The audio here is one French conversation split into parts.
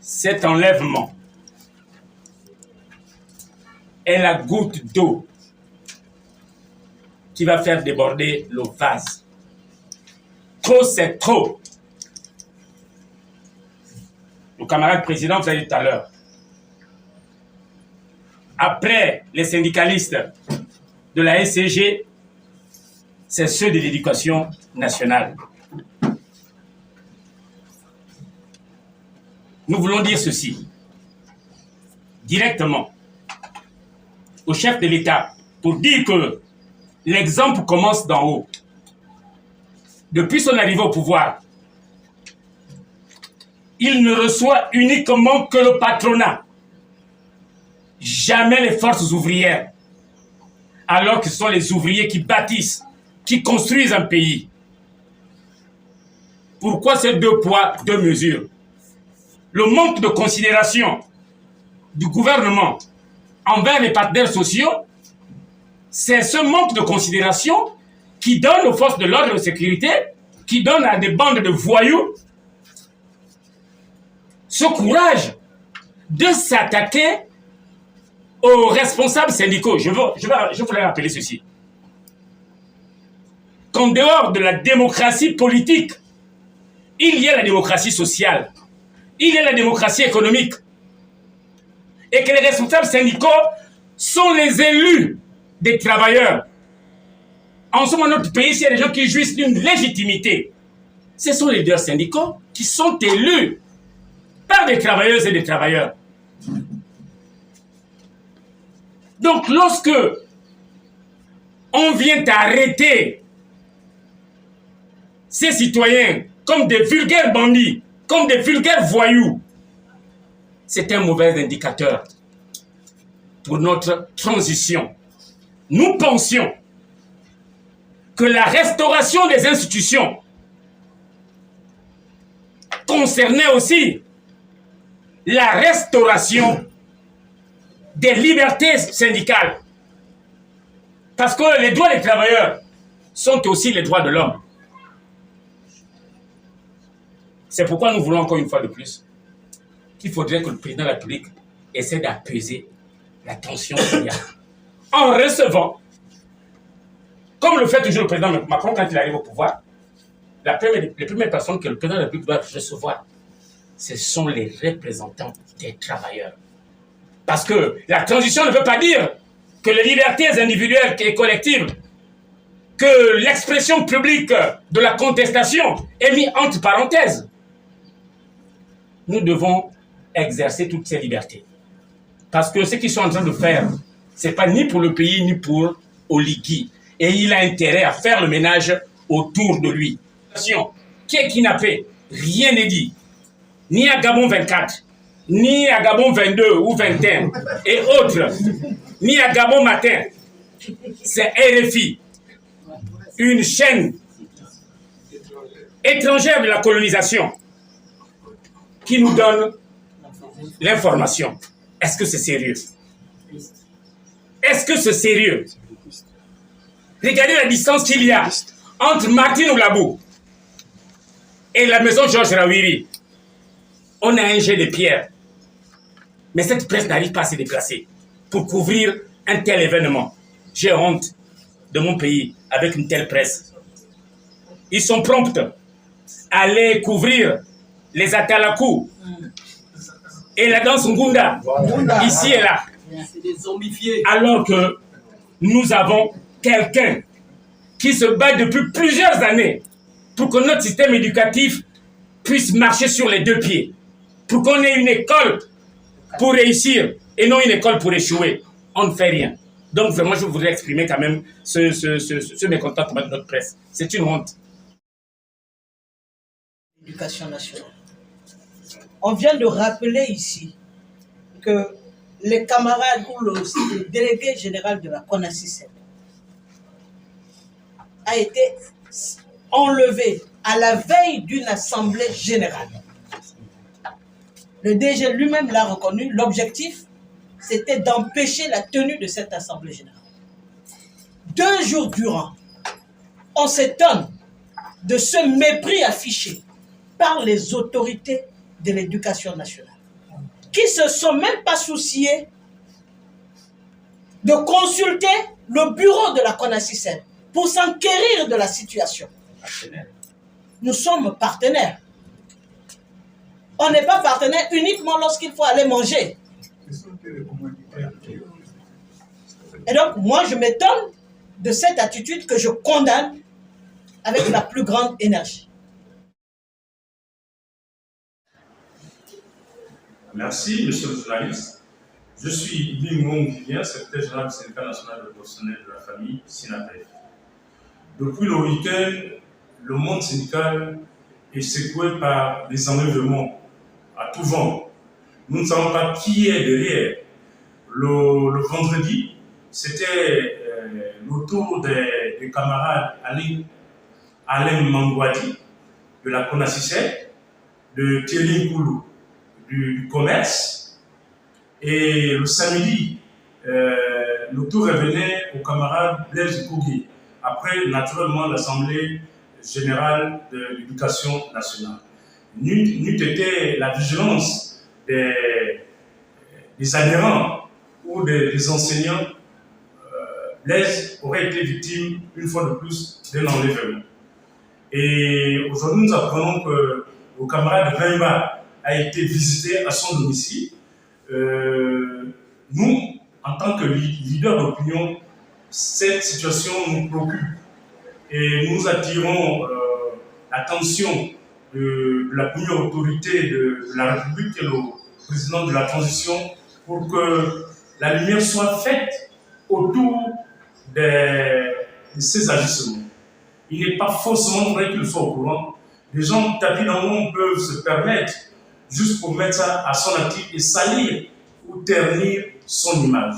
Cet enlèvement est la goutte d'eau qui va faire déborder le vase. Trop, c'est trop. Le camarade président, vous avez dit tout à l'heure, après les syndicalistes de la SCG, c'est ceux de l'éducation nationale. Nous voulons dire ceci directement au chef de l'État pour dire que l'exemple commence d'en haut. Depuis son arrivée au pouvoir, il ne reçoit uniquement que le patronat, jamais les forces ouvrières, alors que ce sont les ouvriers qui bâtissent, qui construisent un pays. Pourquoi ces deux poids, deux mesures? Le manque de considération du gouvernement envers les partenaires sociaux, c'est ce manque de considération qui donne aux forces de l'ordre et de sécurité, qui donne à des bandes de voyous ce courage de s'attaquer aux responsables syndicaux. Je voulais rappeler ceci. Qu'en dehors de la démocratie politique, il y a la démocratie sociale, il y a la démocratie économique. Et que les responsables syndicaux sont les élus des travailleurs. En ce moment, dans notre pays, il y a des gens qui jouissent d'une légitimité. Ce sont les leaders syndicaux qui sont élus par des travailleuses et des travailleurs. Donc, lorsque on vient arrêter ces citoyens comme des vulgaires bandits, comme des vulgaires voyous, c'est un mauvais indicateur pour notre transition. Nous pensions que la restauration des institutions concernait aussi la restauration des libertés syndicales. Parce que les droits des travailleurs sont aussi les droits de l'homme. C'est pourquoi nous voulons encore une fois de plus qu'il faudrait que le président de la République essaie d'apaiser la tension qu'il y a en recevant, comme le fait toujours le président Macron quand il arrive au pouvoir, les premières personnes que le président de la République doit recevoir, ce sont les représentants des travailleurs. Parce que la transition ne veut pas dire que les libertés individuelles et collectives, que l'expression publique de la contestation est mise entre parenthèses. Nous devons exercer toutes ces libertés. Parce que ce qu'ils sont en train de faire, ce n'est pas ni pour le pays, ni pour Oligui. Et il a intérêt à faire le ménage autour de lui. Qui est kidnappé? Rien n'est dit. Ni à Gabon 24, ni à Gabon 22 ou 21 et autres, ni à Gabon Matin. C'est RFI, une chaîne étrangère de la colonisation qui nous donne l'information. Est-ce que c'est sérieux? Est-ce que c'est sérieux? Regardez la distance qu'il y a entre Martine Oulabou et la maison Georges Rawiri. On a un jet de pierre. Mais cette presse n'arrive pas à se déplacer pour couvrir un tel événement. J'ai honte de mon pays avec une telle presse. Ils sont prompts à aller couvrir les Atalakou et la danse Ngunda, ici et là. Alors que nous avons quelqu'un qui se bat depuis plusieurs années pour que notre système éducatif puisse marcher sur les deux pieds. Pour qu'on ait une école pour réussir et non une école pour échouer. On ne fait rien. Donc vraiment, je voudrais exprimer quand même ce mécontentement de notre presse. C'est une honte. L'éducation nationale. On vient de rappeler ici que les camarades ou le délégué général de la CONACYSEN a été enlevé à la veille d'une assemblée générale. Le DG lui-même l'a reconnu, l'objectif, c'était d'empêcher la tenue de cette assemblée générale. 2 jours durant, on s'étonne de ce mépris affiché par les autorités de l'éducation nationale. qui ne se sont même pas souciés de consulter le bureau de la CONACYCEN pour s'enquérir de la situation. Nous sommes partenaires. On n'est pas partenaire uniquement lorsqu'il faut aller manger. Et donc, moi, je m'étonne de cette attitude que je condamne avec la plus grande énergie. Merci, monsieur le journaliste. Je suis Ibn Ngong Vivien, secrétaire général du syndicat national de professionnels de la famille, SYNAPEF. Depuis le week-end, le monde syndical est secoué par des enlèvements à tout vent. Nous ne savons pas qui est derrière. Le vendredi, c'était le tour des camarades Alain Mangouadi de la CONACYCEN, de Thierry Koulou du commerce, et le samedi, le tour revenait au camarade Blaise Kougui, après naturellement l'Assemblée générale de l'éducation nationale. N'eût été la vigilance des adhérents ou des enseignants, Blaise aurait été victime une fois de plus d'un enlèvement. Et aujourd'hui, nous apprenons que le camarade Vemba a été visité à son domicile. Nous, en tant que leader d'opinion, cette situation nous préoccupe et nous attirons l'attention de la première autorité de la République, qui est le président de la transition, pour que la lumière soit faite autour de ces agissements. Il n'est pas forcément vrai qu'il soit au courant. Les gens tapis dans le monde peuvent se permettre, juste pour mettre ça à son actif et salir ou ternir son image.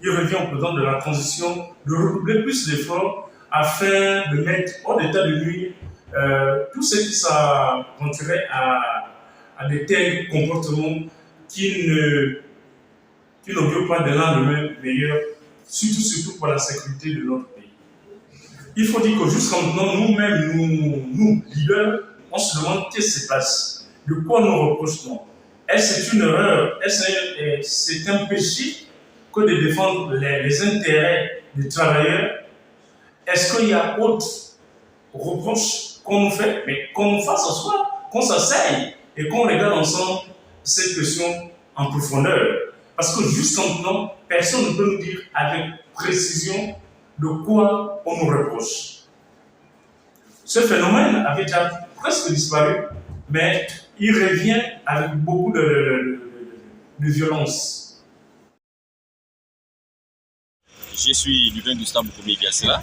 Il revient au président de la transition de redoubler plus d'efforts afin de mettre hors d'état de nuire tout ce qui s'aventurait à de tels comportements qui n'augurent pas de lendemain meilleur, surtout pour la sécurité de notre pays. Il faut dire que jusqu'à maintenant, nous-mêmes, nous, leaders, on se demande qu'est-ce qui se passe, de quoi nous reprochons. Est-ce c'est une erreur, c'est un péché que de défendre les intérêts des travailleurs? Est-ce qu'il y a autre reproche qu'on nous fait, mais qu'on nous fasse ce soir, qu'on s'asseye et qu'on regarde ensemble cette question en profondeur? Parce que jusqu'à maintenant, personne ne peut nous dire avec précision de quoi on nous reproche. Ce phénomène avait déjà presque disparu, mais il revient avec beaucoup de violence. Je suis Lubin Gustave Boukoumi Gassela.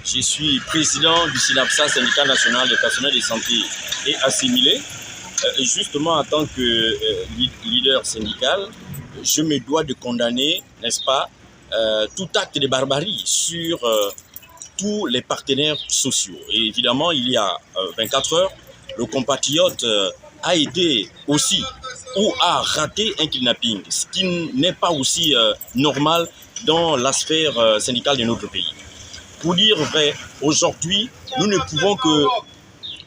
Je suis président du SYNAPSA, syndicat national des personnels de santé et assimilés. Justement, en tant que leader syndical, je me dois de condamner, n'est-ce pas, tout acte de barbarie sur tous les partenaires sociaux. Et évidemment, il y a 24 heures, le compatriote a été aussi ou a raté un kidnapping, ce qui n'est pas aussi normal dans la sphère syndicale de notre pays. Pour dire vrai, aujourd'hui, nous ne pouvons que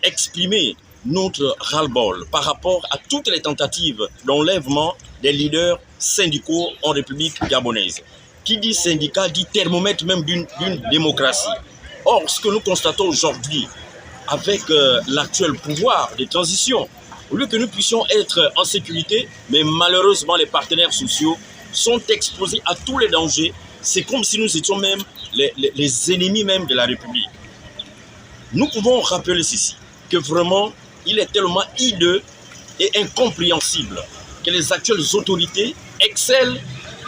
exprimer notre ras-le-bol par rapport à toutes les tentatives d'enlèvement des leaders syndicaux en République gabonaise. Qui dit syndicat dit thermomètre même d'une démocratie. Or, ce que nous constatons aujourd'hui avec l'actuel pouvoir de transition, au lieu que nous puissions être en sécurité, mais malheureusement les partenaires sociaux sont exposés à tous les dangers. C'est comme si nous étions même les ennemis même de la République. Nous pouvons rappeler ceci, que vraiment, il est tellement hideux et incompréhensible que les actuelles autorités excellent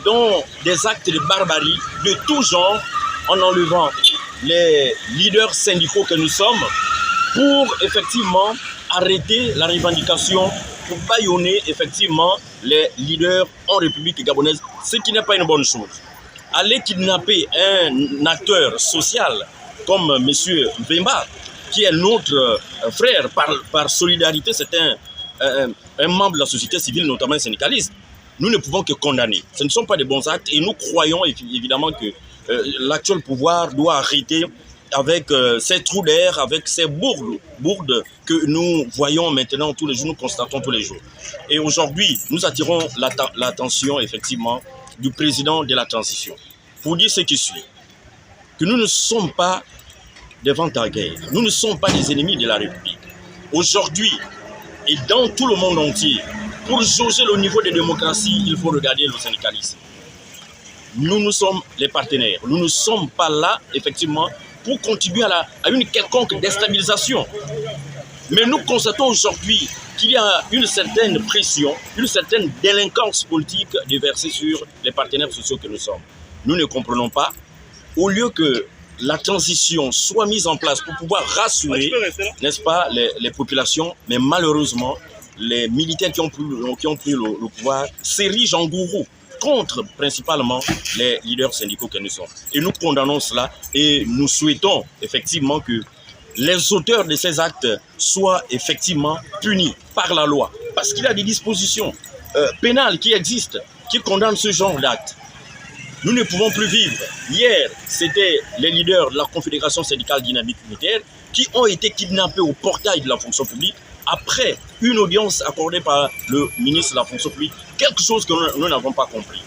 dans des actes de barbarie de tout genre en enlevant les leaders syndicaux que nous sommes pour effectivement arrêter la revendication, pour bâillonner effectivement les leaders en République gabonaise, ce qui n'est pas une bonne chose. Aller kidnapper un acteur social comme M. Vemba, qui est notre frère par solidarité, c'est un membre de la société civile, notamment syndicaliste, nous ne pouvons que condamner. Ce ne sont pas des bons actes et nous croyons évidemment que l'actuel pouvoir doit arrêter avec ces trous d'air, avec ces bourdes que nous voyons maintenant tous les jours, nous constatons tous les jours. Et aujourd'hui, nous attirons l'attention effectivement du président de la transition pour dire ce qui suit, que nous ne sommes pas des vents à guerre, nous ne sommes pas des ennemis de la République. Aujourd'hui, et dans tout le monde entier, pour jauger le niveau de démocratie, il faut regarder le syndicalisme. Nous sommes les partenaires, nous ne sommes pas là effectivement pour contribuer à une quelconque déstabilisation. Mais nous constatons aujourd'hui qu'il y a une certaine pression, une certaine délinquance politique déversée sur les partenaires sociaux que nous sommes. Nous ne comprenons pas, au lieu que la transition soit mise en place pour pouvoir rassurer, n'est-ce pas, les populations, mais malheureusement, les militaires qui ont pris le pouvoir s'érigent en gourous contre principalement les leaders syndicaux que nous sommes. Et nous condamnons cela et nous souhaitons effectivement que les auteurs de ces actes soient effectivement punis par la loi. Parce qu'il y a des dispositions pénales qui existent, qui condamnent ce genre d'actes. Nous ne pouvons plus vivre. Hier, c'était les leaders de la Confédération syndicale dynamique unitaire qui ont été kidnappés au portail de la fonction publique après une audience accordée par le ministre de la fonction publique. Quelque chose que nous n'avons pas compris.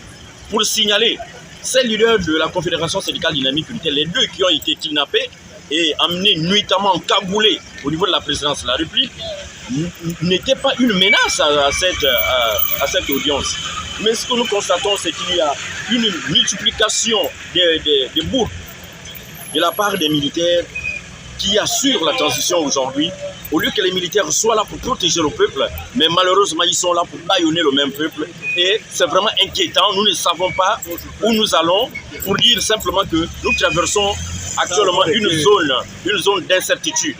Pour le signaler, ces leaders de la Confédération syndicale dynamique unitaire, les deux qui ont été kidnappés et amenés nuitamment cagoulés au niveau de la présidence de la République, n'étaient pas une menace à cette audience. Mais ce que nous constatons, c'est qu'il y a une multiplication des bourdes de la part des militaires qui assurent la transition aujourd'hui, au lieu que les militaires soient là pour protéger le peuple, mais malheureusement, ils sont là pour bâillonner le même peuple. Et c'est vraiment inquiétant. Nous ne savons pas où nous allons, pour dire simplement que nous traversons actuellement une zone d'incertitude.